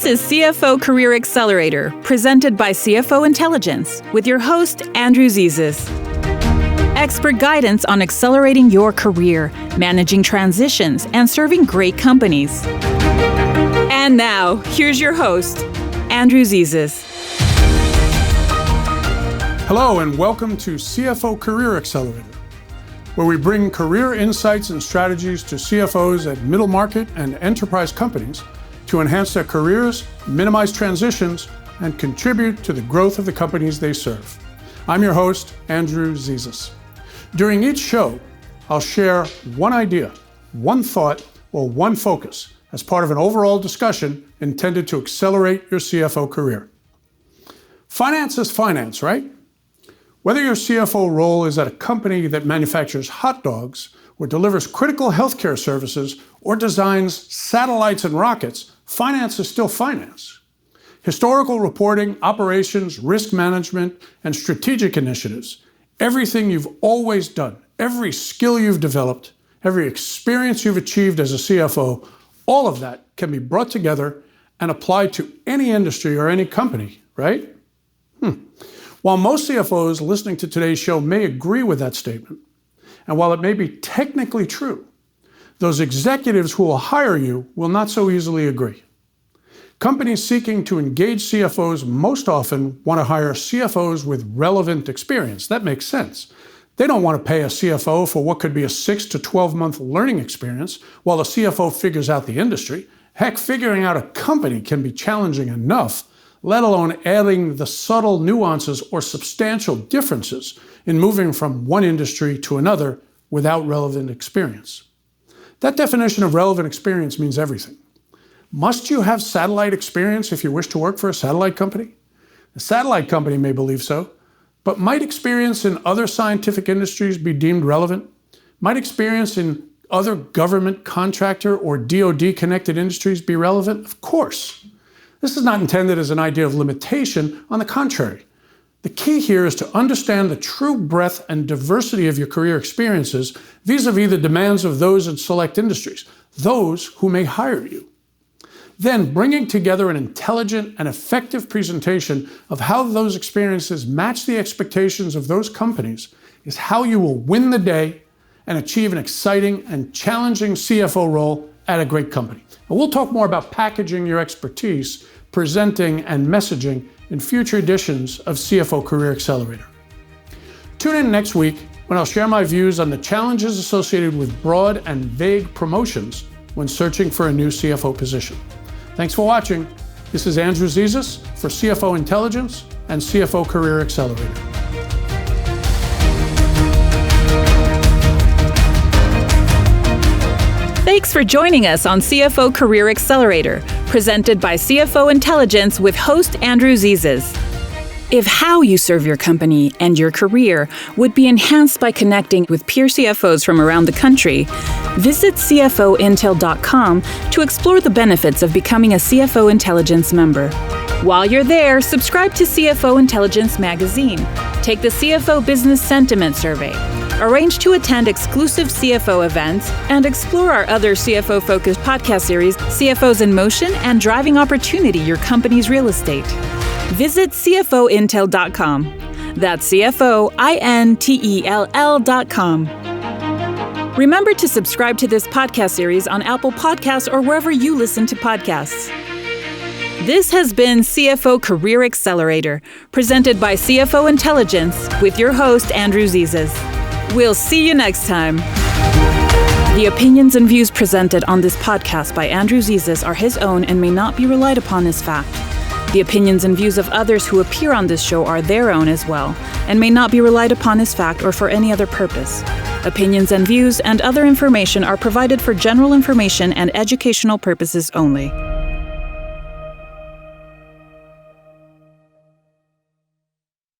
This is CFO Career Accelerator, presented by CFO Intelligence, with your host, Andrew Zezas. Expert guidance on accelerating your career, managing transitions, and serving great companies. And now, here's your host, Andrew Zezas. Hello, and welcome to CFO Career Accelerator, where we bring career insights and strategies to CFOs at middle market and enterprise companies to enhance their careers, minimize transitions, and contribute to the growth of the companies they serve. I'm your host, Andrew Zezas. During each show, I'll share one idea, one thought, or one focus as part of an overall discussion intended to accelerate your CFO career. Finance is finance, right? Whether your CFO role is at a company that manufactures hot dogs, or delivers critical healthcare services, or designs satellites and rockets, finance is still finance. Historical reporting, operations, risk management, and strategic initiatives, everything you've always done, every skill you've developed, every experience you've achieved as a CFO, all of that can be brought together and applied to any industry or any company, right? While most CFOs listening to today's show may agree with that statement, and while it may be technically true, those executives who will hire you will not so easily agree. Companies seeking to engage CFOs most often want to hire CFOs with relevant experience. That makes sense. They don't want to pay a CFO for what could be a 6 to 12-month learning experience while the CFO figures out the industry. Heck, figuring out a company can be challenging enough, let alone adding the subtle nuances or substantial differences in moving from one industry to another without relevant experience. That definition of relevant experience means everything. Must you have satellite experience if you wish to work for a satellite company? A satellite company may believe so, but might experience in other scientific industries be deemed relevant? Might experience in other government, contractor, or DoD-connected industries be relevant? Of course. This is not intended as an idea of limitation. On the contrary, the key here is to understand the true breadth and diversity of your career experiences vis-a-vis the demands of those in select industries, those who may hire you. Then bringing together an intelligent and effective presentation of how those experiences match the expectations of those companies is how you will win the day and achieve an exciting and challenging CFO role at a great company. And we'll talk more about packaging your expertise, presenting, and messaging in future editions of CFO Career Accelerator. Tune in next week when I'll share my views on the challenges associated with broad and vague promotions when searching for a new CFO position. Thanks for watching. This is Andrew Zezas for CFO Intelligence and CFO Career Accelerator. Thanks for joining us on CFO Career Accelerator, presented by CFO Intelligence with host Andrew Zezas. If how you serve your company and your career would be enhanced by connecting with peer CFOs from around the country, visit CFOintel.com to explore the benefits of becoming a CFO Intelligence member. While you're there, subscribe to CFO Intelligence magazine, take the CFO Business Sentiment Survey, arrange to attend exclusive CFO events, and explore our other CFO-focused podcast series, CFOs in Motion and Driving Opportunity, Your Company's Real Estate. Visit CFOintel.com. That's CFOINTELL.com. Remember to subscribe to this podcast series on Apple Podcasts or wherever you listen to podcasts. This has been CFO Career Accelerator, presented by CFO Intelligence with your host, Andrew Zezas. We'll see you next time. The opinions and views presented on this podcast by Andrew Zezas are his own and may not be relied upon as fact. The opinions and views of others who appear on this show are their own as well, and may not be relied upon as fact or for any other purpose. Opinions and views and other information are provided for general information and educational purposes only.